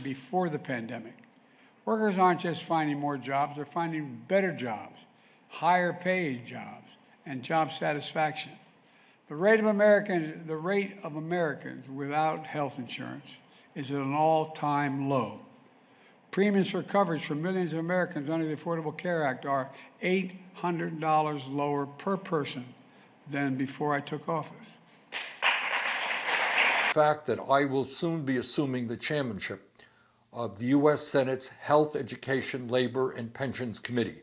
before the pandemic. Workers aren't just finding more jobs, they're finding better jobs, higher paid jobs, and job satisfaction. The rate of Americans without health insurance is at an all-time low. Premiums for coverage for millions of Americans under the Affordable Care Act are $800 lower per person than before I took office. The fact that I will soon be assuming the chairmanship of the U.S. Senate's Health, Education, Labor, and Pensions Committee,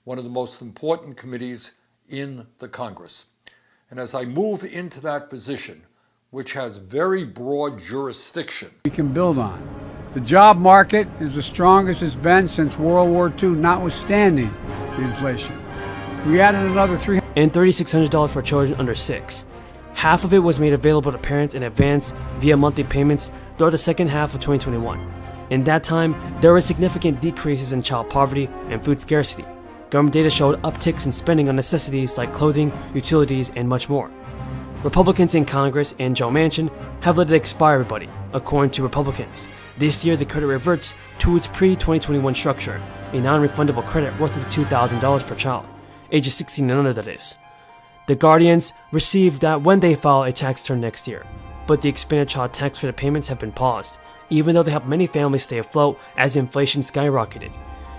one of the most important committees in the Congress. And as I move into that position, which has very broad jurisdiction, we can build on. The job market is the strongest it's been since World War II, notwithstanding the inflation. We added another $3,600 for children under 6. Half of it was made available to parents in advance via monthly payments throughout the second half of 2021. In that time, there were significant decreases in child poverty and food scarcity. Government data showed upticks in spending on necessities like clothing, utilities, and much more. Republicans in Congress and Joe Manchin have let it expire, everybody, according to Republicans. This year, the credit reverts to its pre-2021 structure, a non-refundable credit worth of $2,000 per child, ages 16 and under, that is. The Guardians received that when they file a tax return next year, but the expanded child tax credit payments have been paused, even though they helped many families stay afloat as inflation skyrocketed.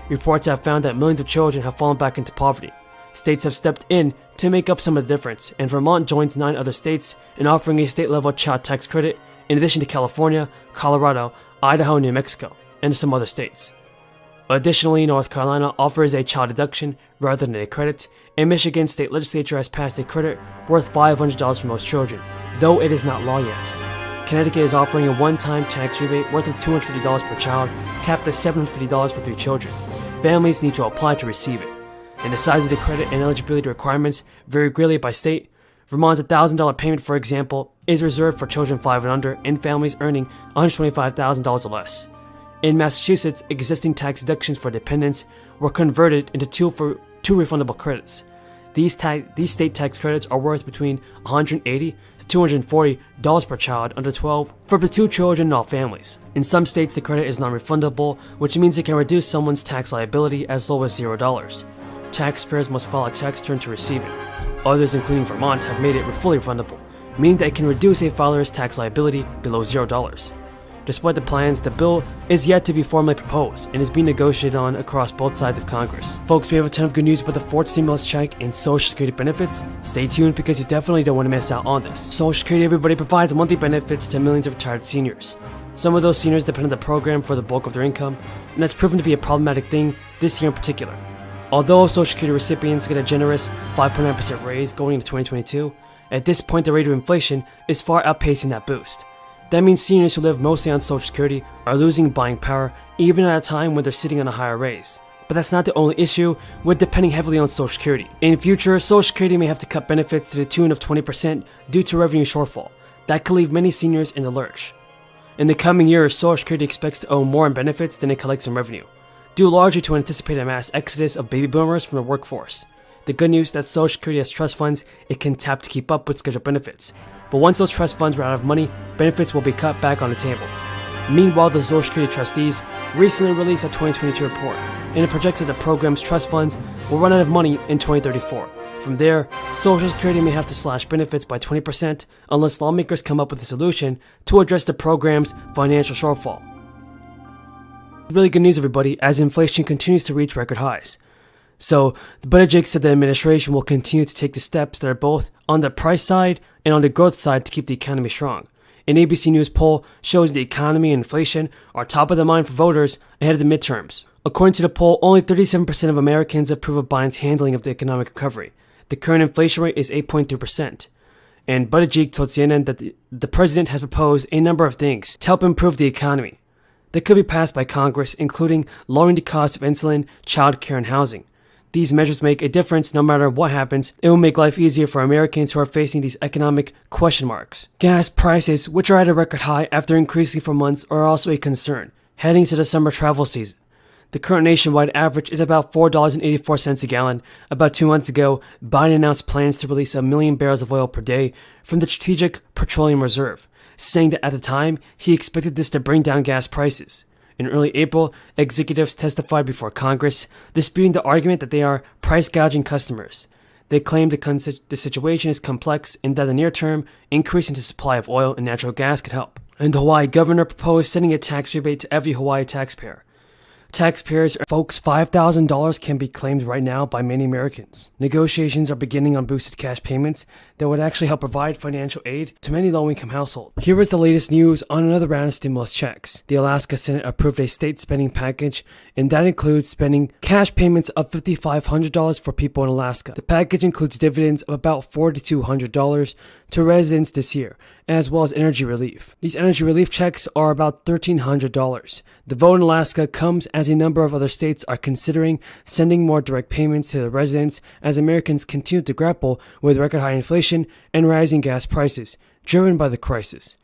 Reports have found that millions of children have fallen back into poverty. States have stepped in to make up some of the difference, and Vermont joins 9 other states in offering a state-level child tax credit, in addition to California, Colorado, Idaho, and New Mexico, and some other states. Additionally, North Carolina offers a child deduction rather than a credit, and Michigan's state legislature has passed a credit worth $500 for most children, though it is not law yet. Connecticut is offering a one-time tax rebate worth of $250 per child, capped at $750 for 3 children. Families need to apply to receive it. And the size of the credit and eligibility requirements vary greatly by state. Vermont's $1,000 payment, for example, is reserved for children 5 and under and families earning $125,000 or less. In Massachusetts, existing tax deductions for dependents were converted into two refundable credits. These state tax credits are worth between $180 to $240 per child under 12 for up to 2 children in all families. In some states, the credit is non-refundable, which means it can reduce someone's tax liability as low as $0. Taxpayers must file a tax return to receive it. Others, including Vermont, have made it fully refundable, meaning that it can reduce a filer's tax liability below $0. Despite the plans, the bill is yet to be formally proposed and is being negotiated on across both sides of Congress. Folks, we have a ton of good news about the 4th stimulus check and Social Security benefits. Stay tuned because you definitely don't want to miss out on this. Social Security, everybody, provides monthly benefits to millions of retired seniors. Some of those seniors depend on the program for the bulk of their income, and that's proven to be a problematic thing this year in particular. Although Social Security recipients get a generous 5.9% raise going into 2022, at this point the rate of inflation is far outpacing that boost. That means seniors who live mostly on Social Security are losing buying power even at a time when they're sitting on a higher raise. But that's not the only issue with depending heavily on Social Security. In future, Social Security may have to cut benefits to the tune of 20% due to revenue shortfall. That could leave many seniors in the lurch. In the coming years, Social Security expects to owe more in benefits than it collects in revenue, due largely to an anticipated mass exodus of baby boomers from the workforce. The good news is that Social Security has trust funds it can tap to keep up with scheduled benefits. But once those trust funds run out of money, benefits will be cut back on the table. Meanwhile, the Social Security trustees recently released a 2022 report, and it projects that the program's trust funds will run out of money in 2034. From there, Social Security may have to slash benefits by 20% unless lawmakers come up with a solution to address the program's financial shortfall. Really good news, everybody, as inflation continues to reach record highs. So, Buttigieg said the administration will continue to take the steps that are both on the price side and on the growth side to keep the economy strong. An ABC News poll shows the economy and inflation are top of the mind for voters ahead of the midterms. According to the poll, only 37% of Americans approve of Biden's handling of the economic recovery. The current inflation rate is 8.3%. And Buttigieg told CNN that the president has proposed a number of things to help improve the economy that could be passed by Congress, including lowering the cost of insulin, childcare, and housing. These measures make a difference no matter what happens. It will make life easier for Americans who are facing these economic question marks. Gas prices, which are at a record high after increasing for months, are also a concern heading to the summer travel season. The current nationwide average is about $4.84 a gallon. About 2 months ago, Biden announced plans to release 1 million barrels of oil per day from the Strategic Petroleum Reserve, saying that at the time, he expected this to bring down gas prices. In early April, executives testified before Congress, disputing the argument that they are price gouging customers. They claimed the situation is complex and that in the near term, increasing the supply of oil and natural gas could help. And the Hawaii governor proposed sending a tax rebate to every Hawaii taxpayer. Taxpayers, folks, $5,000 can be claimed right now by many Americans. Negotiations are beginning on boosted cash payments that would actually help provide financial aid to many low-income households. Here is the latest news on another round of stimulus checks. The Alaska Senate approved a state spending package, and that includes spending cash payments of $5,500 for people in Alaska. The package includes dividends of about $4,200 to residents this year, as well as energy relief. These energy relief checks are about $1,300. The vote in Alaska comes as a number of other states are considering sending more direct payments to the residents as Americans continue to grapple with record high inflation and rising gas prices, driven by the crisis.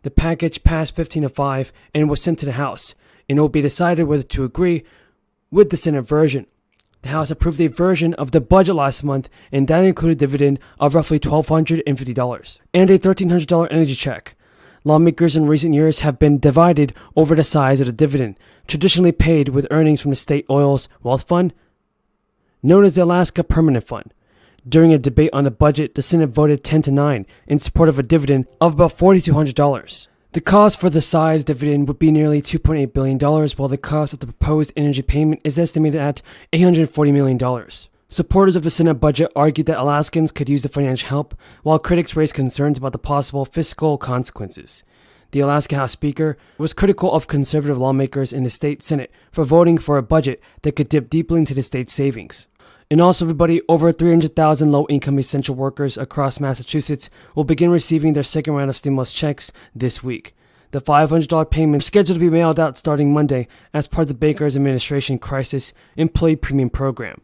The package passed 15-5 and was sent to the House, and it will be decided whether to agree with the Senate version. The House approved a version of the budget last month, and that included a dividend of roughly $1,250 and a $1,300 energy check. Lawmakers in recent years have been divided over the size of the dividend, traditionally paid with earnings from the state oil's wealth fund, known as the Alaska Permanent Fund. During a debate on the budget, the Senate voted 10-9 in support of a dividend of about $4,200. The cost for the size dividend would be nearly $2.8 billion, while the cost of the proposed energy payment is estimated at $840 million. Supporters of the Senate budget argued that Alaskans could use the financial help, while critics raised concerns about the possible fiscal consequences. The Alaska House Speaker was critical of conservative lawmakers in the state Senate for voting for a budget that could dip deeply into the state's savings. And also, everybody, over 300,000 low-income essential workers across Massachusetts will begin receiving their second round of stimulus checks this week. The $500 payment is scheduled to be mailed out starting Monday as part of the Baker's administration crisis employee premium program.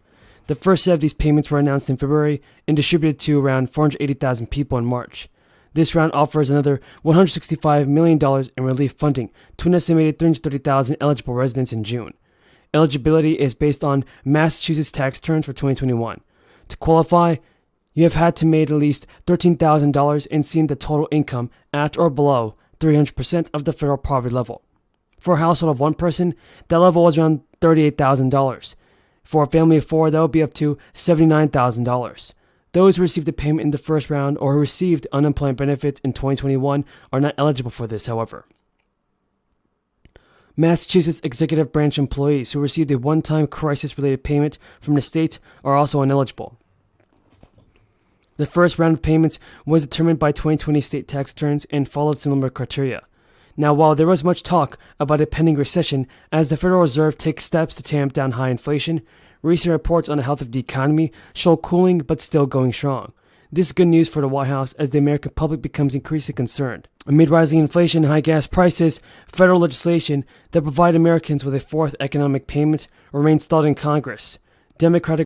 The first set of these payments were announced in February and distributed to around 480,000 people in March. This round offers another $165 million in relief funding to an estimated 330,000 eligible residents in June. Eligibility is based on Massachusetts tax returns for 2021. To qualify, you have had to make at least $13,000 and seen the total income at or below 300% of the federal poverty level. For a household of one person, that level was around $38,000. For a family of four, that would be up to $79,000. Those who received the payment in the first round or who received unemployment benefits in 2021 are not eligible for this, however. Massachusetts executive branch employees who received a one-time crisis-related payment from the state are also ineligible. The first round of payments was determined by 2020 state tax returns and followed similar criteria. Now, while there was much talk about a pending recession as the Federal Reserve takes steps to tamp down high inflation, recent reports on the health of the economy show cooling but still going strong. This is good news for the White House as the American public becomes increasingly concerned. Amid rising inflation and high gas prices, federal legislation that provide Americans with a fourth economic payment remains stalled in Congress. Democratic